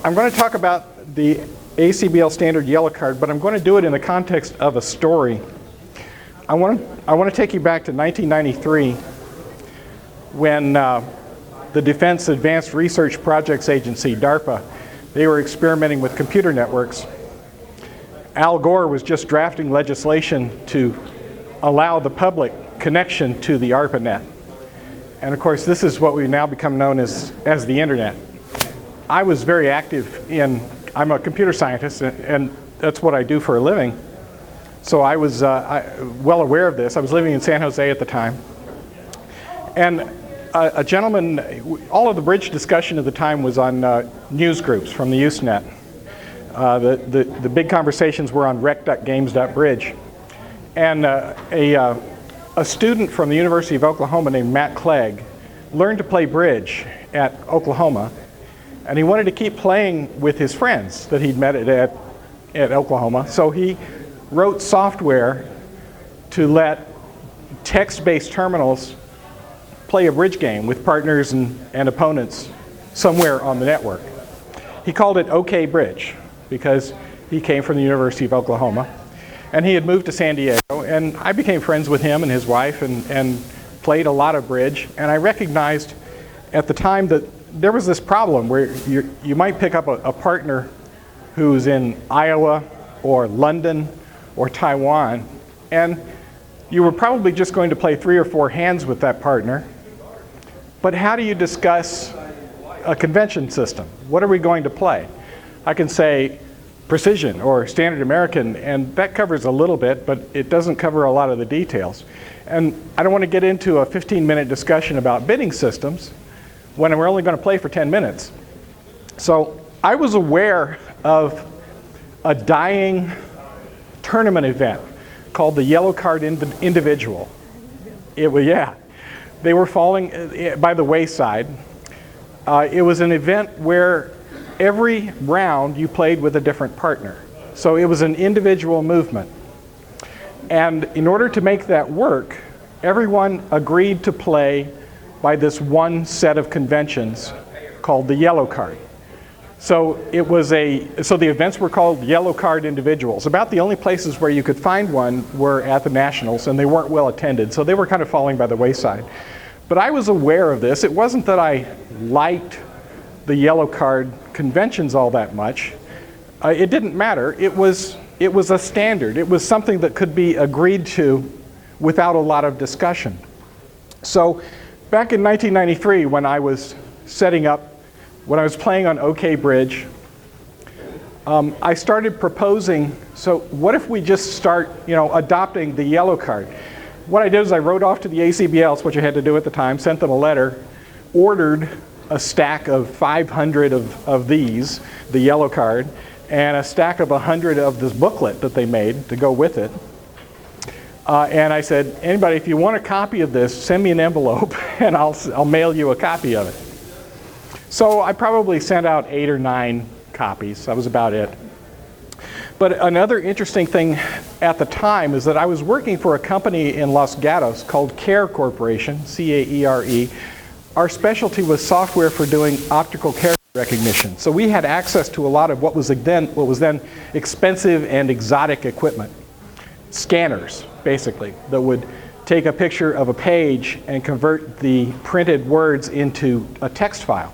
I'm going to talk about the ACBL Standard Yellow Card, but I'm going to do it in the context of a story. I want to take you back to 1993 when the Defense Advanced Research Projects Agency, DARPA, they were experimenting with computer networks. Al Gore was just drafting legislation to allow the public connection to the ARPANET. And of course, this is what we've now become known as the Internet. I was very active I'm a computer scientist, and that's what I do for a living. So I was well aware of this. I was living in San Jose at the time. And a gentleman, all of the bridge discussion at the time was on news groups from the Usenet. The big conversations were on rec.games.bridge. And a student from the University of Oklahoma named Matt Clegg learned to play bridge at Oklahoma, and he wanted to keep playing with his friends that he'd met at Oklahoma. So he wrote software to let text-based terminals play a bridge game with partners and opponents somewhere on the network. He called it OK Bridge because he came from the University of Oklahoma. And he had moved to San Diego, and I became friends with him and his wife and played a lot of bridge. And I recognized at the time that there was this problem where you might pick up a partner who's in Iowa or London or Taiwan, and you were probably just going to play 3 or 4 hands with that partner. But how do you discuss a convention system? What are we going to play? I can say precision or standard American, and that covers a little bit, but it doesn't cover a lot of the details. And I don't want to get into a 15-minute discussion about bidding systems when we're only going to play for 10 minutes. So I was aware of a dying tournament event called the Yellow Card Individual. They were falling by the wayside. It was an event where every round you played with a different partner. So it was an individual movement. And in order to make that work, everyone agreed to play by this one set of conventions called the Yellow Card. So the events were called Yellow Card Individuals. About the only places where you could find one were at the Nationals, and they weren't well attended, so they were kind of falling by the wayside. But I was aware of this. It wasn't that I liked the Yellow Card conventions all that much. It didn't matter. It was a standard. It was something that could be agreed to without a lot of discussion. So back in 1993, when I was playing on OK Bridge, I started proposing, so what if we just start adopting the Yellow Card? What I did is I wrote off to the ACBL, that's what you had to do at the time, sent them a letter, ordered a stack of 500 of these, the Yellow Card, and a stack of 100 of this booklet that they made to go with it. And I said, anybody, if you want a copy of this, send me an envelope and I'll mail you a copy of it. So I probably sent out 8 or 9 copies. That was about it. But another interesting thing at the time is that I was working for a company in Los Gatos called CARE Corporation, C-A-E-R-E. Our specialty was software for doing optical character recognition. So we had access to a lot of what was then expensive and exotic equipment. Scanners, basically, that would take a picture of a page and convert the printed words into a text file.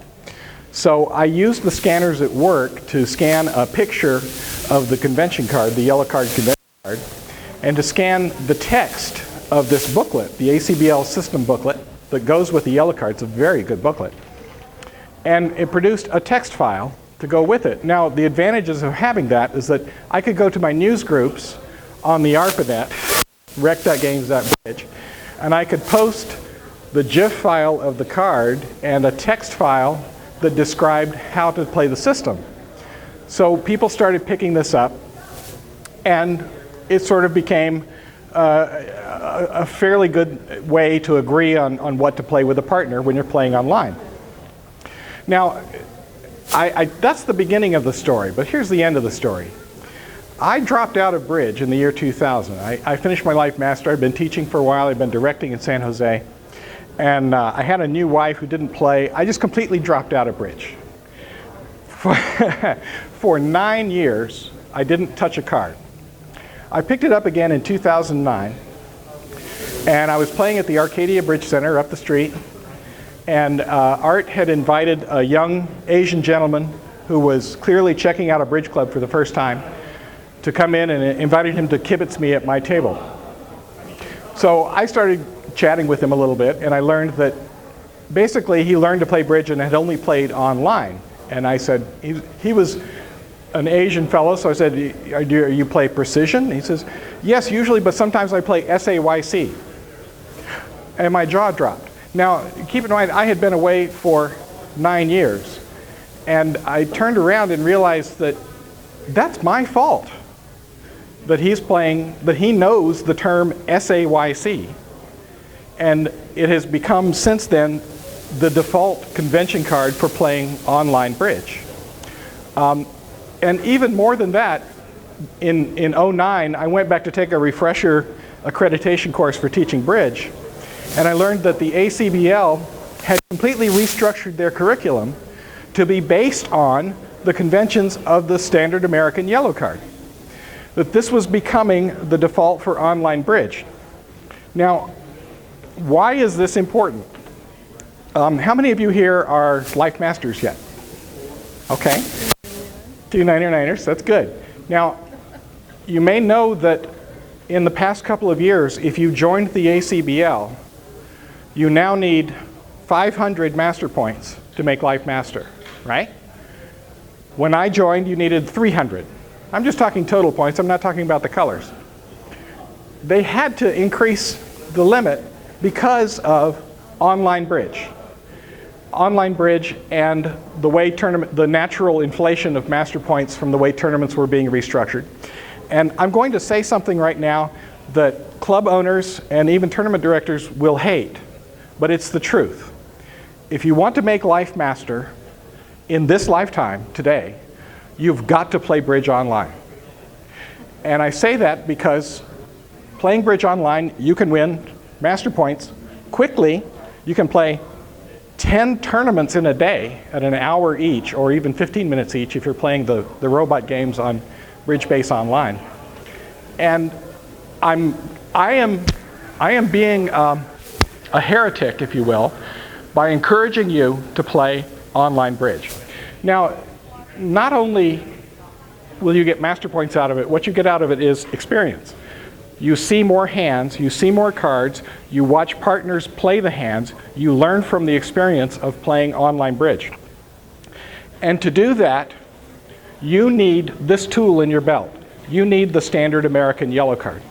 So I used the scanners at work to scan a picture of the convention card, the Yellow Card convention card, and to scan the text of this booklet, the ACBL system booklet that goes with the Yellow Card. It's a very good booklet. And it produced a text file to go with it. Now, the advantages of having that is that I could go to my news groups on the ARPANET, rec.games.bridge, and I could post the GIF file of the card and a text file that described how to play the system. So people started picking this up, and it sort of became a fairly good way to agree on what to play with a partner when you're playing online. Now, that's the beginning of the story, but here's the end of the story. I dropped out of bridge in the year 2000. I finished my Life Master. I'd been teaching for a while. I'd been directing in San Jose. And I had a new wife who didn't play. I just completely dropped out of bridge. For 9 years, I didn't touch a card. I picked it up again in 2009, and I was playing at the Arcadia Bridge Center up the street, and Art had invited a young Asian gentleman who was clearly checking out a bridge club for the first time to come in, and invited him to kibitz me at my table. So I started chatting with him a little bit, and I learned that basically he learned to play bridge and had only played online. And I said, he was an Asian fellow, so I said, do you play precision? He says, yes, usually, but sometimes I play SAYC. And my jaw dropped. Now, keep in mind, I had been away for 9 years, and I turned around and realized that that's my fault, that he's playing, that he knows the term SAYC. And it has become, since then, the default convention card for playing online bridge. And even more than that, in 2009, I went back to take a refresher accreditation course for teaching bridge, and I learned that the ACBL had completely restructured their curriculum to be based on the conventions of the standard American yellow card. That this was becoming the default for online bridge. Now, why is this important? How many of you here are Life Masters yet? Okay. 2 99ers, that's good. Now, you may know that in the past couple of years, if you joined the ACBL, you now need 500 master points to make Life Master, right? When I joined, you needed 300. I'm just talking total points, I'm not talking about the colors. They had to increase the limit because of online bridge. Online bridge and the way the natural inflation of master points from the way tournaments were being restructured. And I'm going to say something right now that club owners and even tournament directors will hate, but it's the truth. If you want to make Life Master in this lifetime today, you've got to play bridge online. And I say that because playing bridge online, you can win master points quickly. You can play 10 tournaments in a day at an hour each, or even 15 minutes each if you're playing the robot games on Bridge Base Online. And I am being a heretic, if you will, by encouraging you to play online bridge. Now, not only will you get master points out of it, what you get out of it is experience. You see more hands, you see more cards, you watch partners play the hands, you learn from the experience of playing online bridge. And to do that, you need this tool in your belt. You need the standard American yellow card.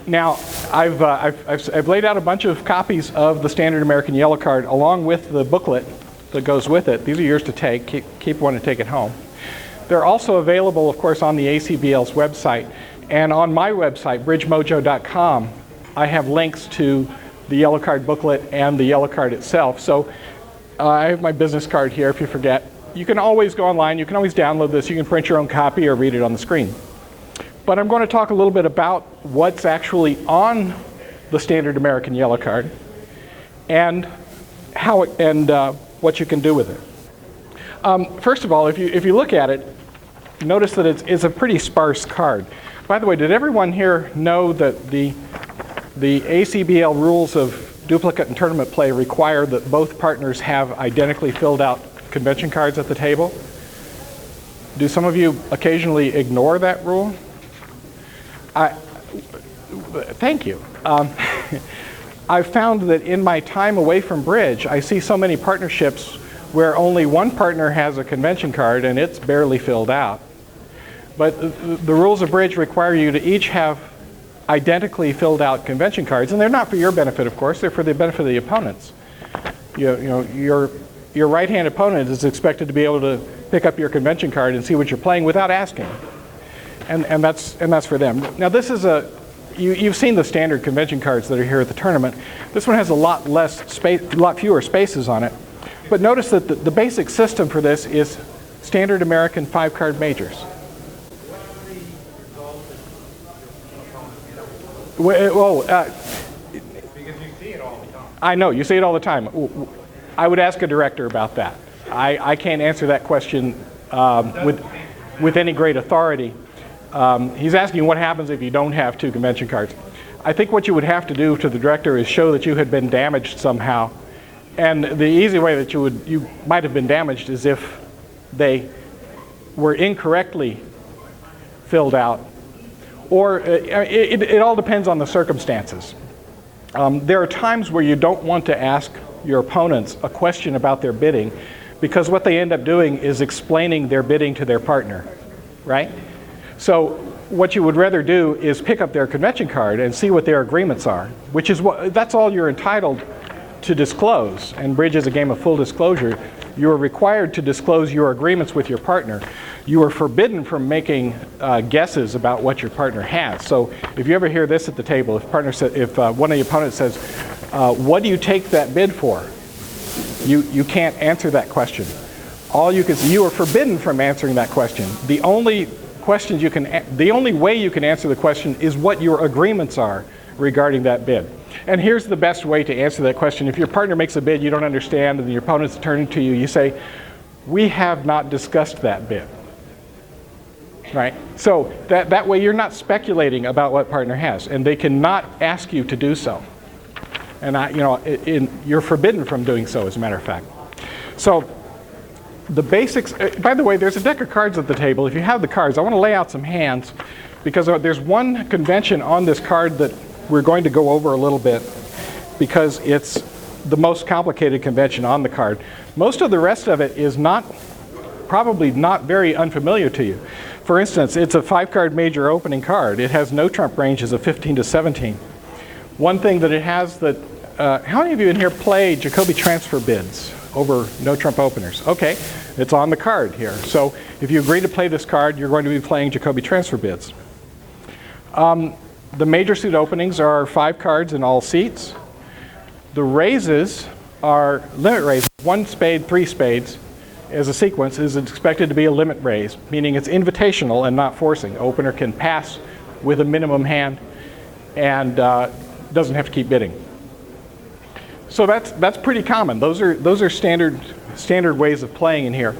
Now, I've laid out a bunch of copies of the standard American yellow card along with the booklet that goes with it. These are yours to take. Keep one and take it home. They're also available, of course, on the ACBL's website. And on my website, bridgemojo.com, I have links to the yellow card booklet and the yellow card itself. So I have my business card here if you forget. You can always go online. You can always download this. You can print your own copy or read it on the screen. But I'm going to talk a little bit about what's actually on the standard American yellow card and how what you can do with it. First of all, if you look at it, notice that it's a pretty sparse card. By the way, did everyone here know that the ACBL rules of duplicate and tournament play require that both partners have identically filled out convention cards at the table? Do some of you occasionally ignore that rule? Thank you. I've found that in my time away from bridge, I see so many partnerships where only one partner has a convention card and it's barely filled out. But the rules of bridge require you to each have identically filled out convention cards, and they're not for your benefit, of course, they're for the benefit of the opponents. You know, your right-hand opponent is expected to be able to pick up your convention card and see what you're playing without asking. And that's for them. Now this is you've seen the standard convention cards that are here at the tournament. This one has a lot less space, a lot fewer spaces on it. But notice that the basic system for this is standard American 5-card majors. Because you see it all the time. I know, you see it all the time. I would ask a director about that. I can't answer that question with any great authority. He's asking what happens if you don't have 2 convention cards. I think what you would have to do to the director is show that you had been damaged somehow. And the easy way that you might have been damaged is if they were incorrectly filled out. Or it all depends on the circumstances. There are times where you don't want to ask your opponents a question about their bidding, because what they end up doing is explaining their bidding to their partner, right? So what you would rather do is pick up their convention card and see what their agreements are, which is that's all you're entitled to disclose. And bridge is a game of full disclosure. You are required to disclose your agreements with your partner. You are forbidden from making guesses about what your partner has. So if you ever hear this at the table, if one of the opponents says, what do you take that bid for? You can't answer that question. You are forbidden from answering that question. The only way you can answer the question is what your agreements are regarding that bid. And here's the best way to answer that question. If your partner makes a bid you don't understand and your opponent's turning to you, you say, we have not discussed that bid. Right? So that way you're not speculating about what partner has, and they cannot ask you to do so. And you're forbidden from doing so, as a matter of fact. So the basics, by the way, there's a deck of cards at the table. If you have the cards, I want to lay out some hands, because there's one convention on this card that we're going to go over a little bit, because it's the most complicated convention on the card. Most of the rest of it is probably not very unfamiliar to you. For instance, it's a 5-card major opening card. It has no trump ranges of 15 to 17. One thing that it has that, how many of you in here play Jacoby transfer bids over no trump openers? Okay, it's on the card here. So if you agree to play this card, you're going to be playing Jacoby transfer bids. The major suit openings are 5 cards in all seats. The raises are limit raises. 1 spade, 3 spades as a sequence is expected to be a limit raise, meaning it's invitational and not forcing. Opener can pass with a minimum hand and doesn't have to keep bidding. So that's pretty common. Those are standard ways of playing in here.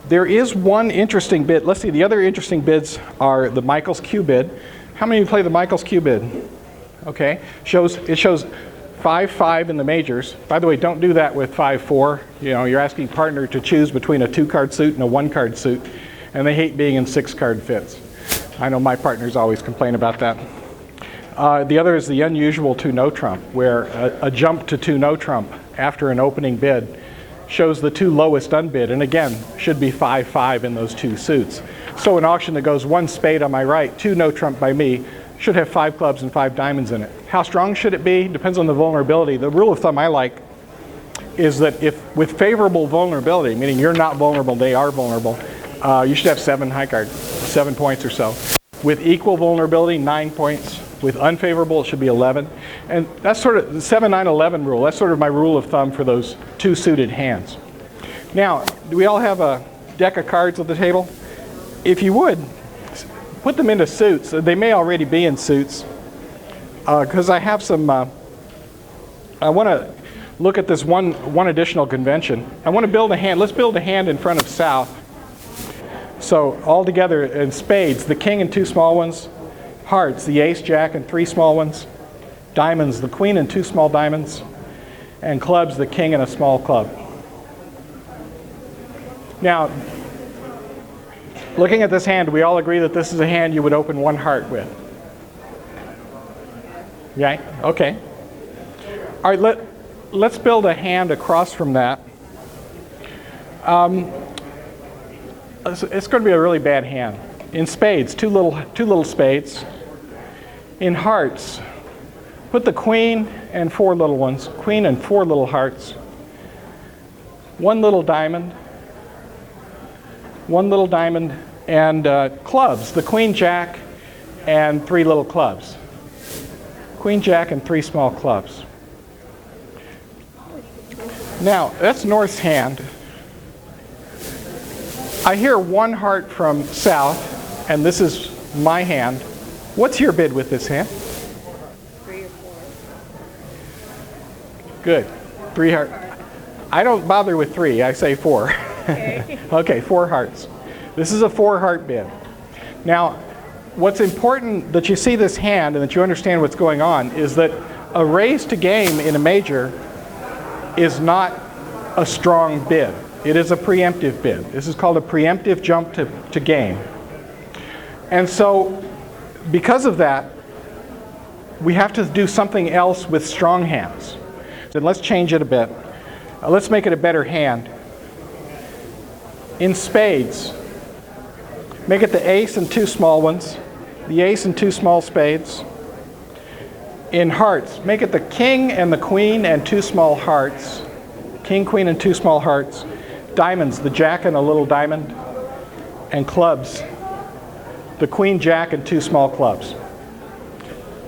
There is one interesting bid. Let's see, the other interesting bids are the Michael's Q bid. How many of you play the Michael's Q bid? Okay, it shows 5-5 in the majors. By the way, don't do that with 5-4. You're asking partner to choose between a 2-card suit and a 1-card suit, and they hate being in 6-card fits. I know my partners always complain about that. The other is the unusual 2 no trump, where a jump to 2 no trump after an opening bid shows the 2 lowest unbid, and again, should be 5-5 in those 2 suits. So an auction that goes 1 spade on my right, 2 no trump by me, should have 5 clubs and 5 diamonds in it. How strong should it be? Depends on the vulnerability. The rule of thumb I like is that if with favorable vulnerability, meaning you're not vulnerable, they are vulnerable, you should have 7 high cards, 7 points or so. With equal vulnerability, 9 points. With unfavorable, it should be 11. And that's sort of the 7-9-11 rule. That's sort of my rule of thumb for those 2 suited hands. Now, do we all have a deck of cards at the table? If you would, put them into suits. They may already be in suits, because I have some, I want to look at this one additional convention. I want to build a hand. Let's build a hand in front of South. So all together in spades, the king and 2 small ones, hearts, the ace, jack, and 3 small ones, diamonds, the queen and 2 small diamonds, and clubs, the king and a small club. Now, looking at this hand, we all agree that this is a hand you would open 1 heart with. Yeah? Okay. All right, let's build a hand across from that. It's going to be a really bad hand. In spades, two little spades. In hearts, put the queen and 4 little ones. Queen and 4 little hearts. 1 little diamond. 1 little diamond. And clubs, the queen, jack, and 3 little clubs. Queen, jack, and 3 small clubs. Now, that's North's hand. I hear 1 heart from South, and this is my hand. What's your bid with this hand? 3 or 4. Good. 3 heart. I don't bother with 3, I say 4. Okay. Okay, 4 hearts. This is a 4-heart bid. Now, what's important that you see this hand and that you understand what's going on is that a raise to game in a major is not a strong bid. It is a preemptive bid. This is called a preemptive jump to game. And so, because of that, we have to do something else with strong hands. So let's change it a bit. Let's make it a better hand. In spades, make it the ace and 2 small ones, the ace and 2 small spades. In hearts, make it the king and the queen and 2 small hearts. King, queen, and 2 small hearts. Diamonds, the jack and a little diamond. And clubs, the queen, jack, and 2 small clubs.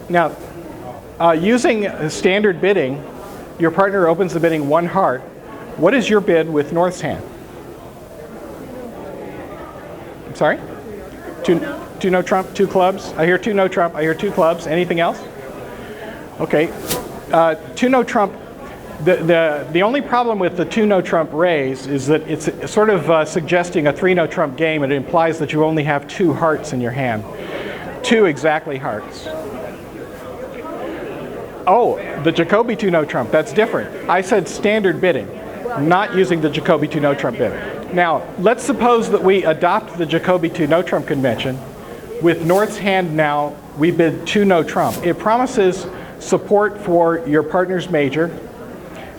Now, using standard bidding, your partner opens the bidding 1 heart. What is your bid with North's hand? I'm sorry? 2 no trump, 2 clubs. I hear 2 no trump, I hear 2 clubs. Anything else? Okay. 2 no trump. The only problem with the 2 no trump raise is that it's sort of suggesting a 3 no trump game. It implies that you only have 2 hearts in your hand. 2 exactly hearts. Oh, the Jacoby 2 no trump, that's different. I said standard bidding, not using the Jacoby 2 no trump bid. Now, let's suppose that we adopt the Jacoby 2 no trump convention. With North's hand now, we bid 2 no trump. It promises support for your partner's major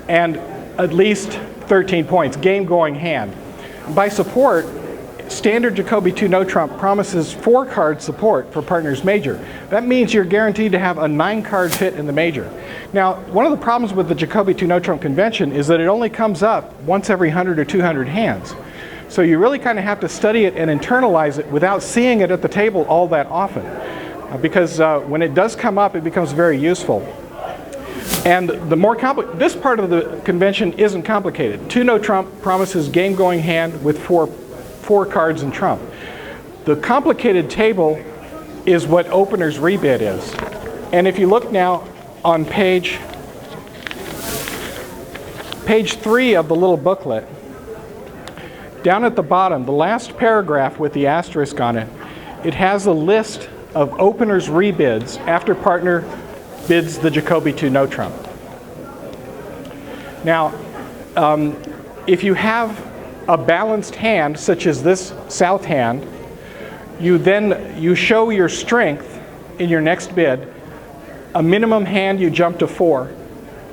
and at least 13 points, game going hand. By support, standard Jacoby 2 no trump promises 4-card support for partner's major. That means you're guaranteed to have a 9-card hit in the major. Now, one of the problems with the Jacoby 2 no trump convention is that it only comes up once every 100 or 200 hands. So you really kind of have to study it and internalize it without seeing it at the table all that often. Because when it does come up, it becomes very useful. And the more this part of the convention isn't complicated. 2 no trump promises game going hand with 4 cards in trump. The complicated table is what opener's rebid is. And if you look now on page 3 of the little booklet, down at the bottom, the last paragraph with the asterisk on it, it has a list of opener's rebids after partner bids the Jacoby 2 no trump. Now, if you have a balanced hand, such as this south hand, you show your strength in your next bid. A minimum hand, you jump to 4.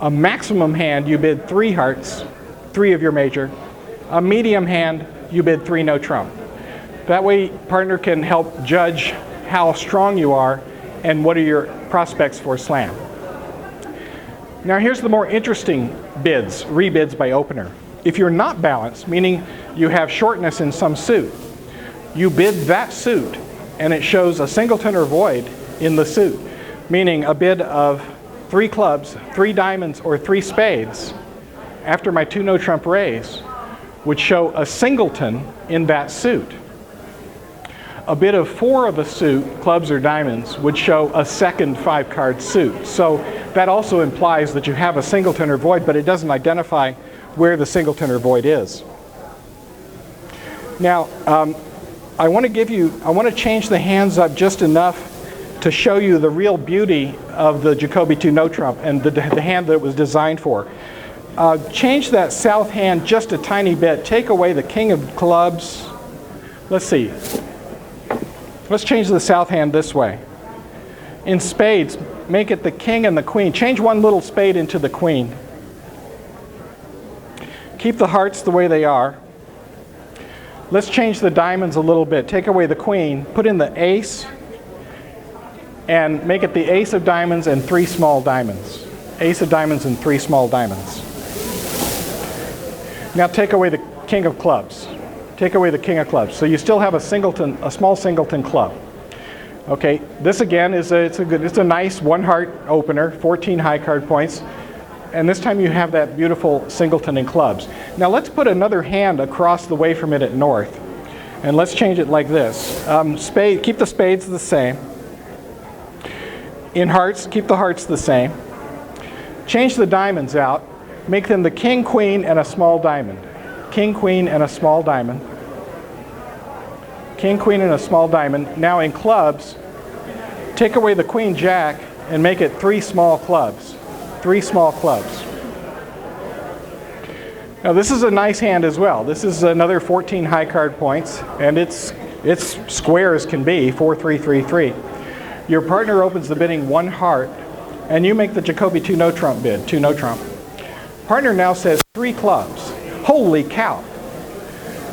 A maximum hand, you bid 3 hearts, 3 of your major. A medium hand, you bid 3 no trump. That way, partner can help judge how strong you are and what are your prospects for slam. Now here's the more interesting bids, rebids by opener. If you're not balanced, meaning you have shortness in some suit, you bid that suit and it shows a singleton or void in the suit, meaning a bid of 3 clubs, 3 diamonds, or 3 spades after my 2 no trump raise would show a singleton in that suit. A bid of 4 of a suit, clubs or diamonds, would show a second 5-card suit. So that also implies that you have a singleton or void, but it doesn't identify where the singleton or void is. Now, I want to change the hands up just enough to show you the real beauty of the Jacoby 2 no trump and the hand that it was designed for. Change that south hand just a tiny bit. Take away the king of clubs. Let's see. Let's change the south hand this way. In spades, make it the king and the queen. Change 1 little spade into the queen. Keep the hearts the way they are. Let's change the diamonds a little bit. Take away the queen, put in the ace, and make it the ace of diamonds and 3 small diamonds. Ace of diamonds and 3 small diamonds. Now take away the king of clubs. Take away the king of clubs. So you still have a singleton, a small singleton club. Okay, this again is it's a nice 1-heart opener, 14 high card points. And this time you have that beautiful singleton in clubs. Now let's put another hand across the way from it at north. And let's change it like this. Keep the spades the same. In hearts, keep the hearts the same. Change the diamonds out. make them the king, queen, and a small diamond. King, queen, and a small diamond. King, queen, and a small diamond. Now in clubs, take away the queen, jack, and make it 3 small clubs. 3 small clubs. Now this is a nice hand as well. This is another 14 high card points, and it's square as can be, 4-3-3-3. Your partner opens the bidding 1 heart, and you make the Jacoby 2 no trump bid, 2 no trump. Partner now says 3 clubs. Holy cow!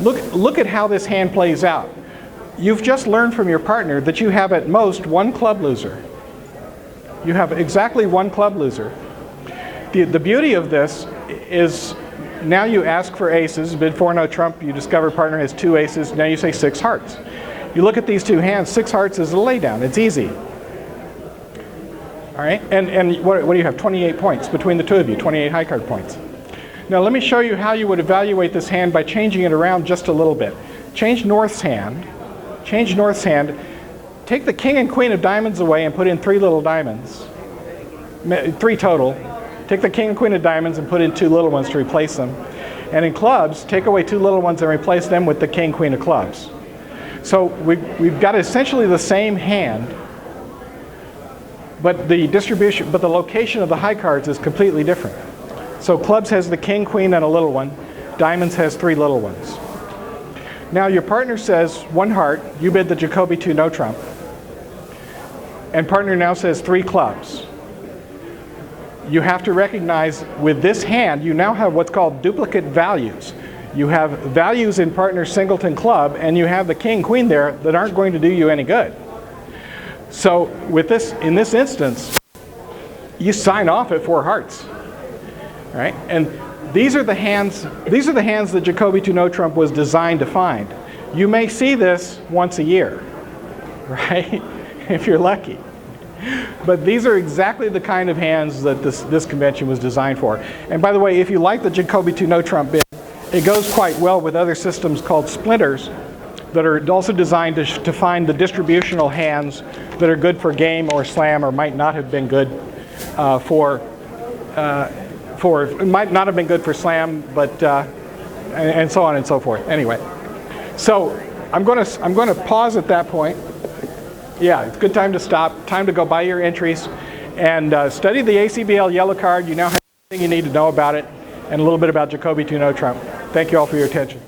Look at how this hand plays out. You've just learned from your partner that you have at most 1 club loser. You have exactly 1 club loser. The beauty of this is now you ask for aces, bid 4 no trump, you discover partner has 2 aces, now you say 6 hearts. You look at these 2 hands, 6 hearts is a laydown, it's easy. All right, and what do you have? 28 points between the 2 of you, 28 high card points. Now let me show you how you would evaluate this hand by changing it around just a little bit. Change North's hand, take the king and queen of diamonds away and put in 3 little diamonds, 3 total. Take the king and queen of diamonds and put in 2 little ones to replace them. And in clubs, take away 2 little ones and replace them with the king, queen of clubs. So we've got essentially the same hand, but the distribution, but the location of the high cards is completely different. So clubs has the king, queen, and a little one. Diamonds has 3 little ones. Now your partner says 1 heart, you bid the Jacoby 2 no trump. And partner now says 3 clubs. You have to recognize with this hand, you now have what's called duplicate values. You have values in partner's singleton club, and you have the king, queen there that aren't going to do you any good. So with this, in this instance, you sign off at 4 hearts, right? And these are the hands that Jacoby 2 no trump was designed to find. You may see this once a year, right? If you're lucky. But these are exactly the kind of hands that this convention was designed for. And by the way, if you like the Jacoby 2 no trump bid, it goes quite well with other systems called splinters that are also designed to find the distributional hands that are good for game or slam or might not have been good might not have been good for slam, but and so on and so forth. Anyway, so I'm going to pause at that point. Yeah, it's a good time to stop. Time to go buy your entries and study the ACBL Yellow Card. You now have everything you need to know about it and a little bit about Jacoby 2 no trump. Thank you all for your attention.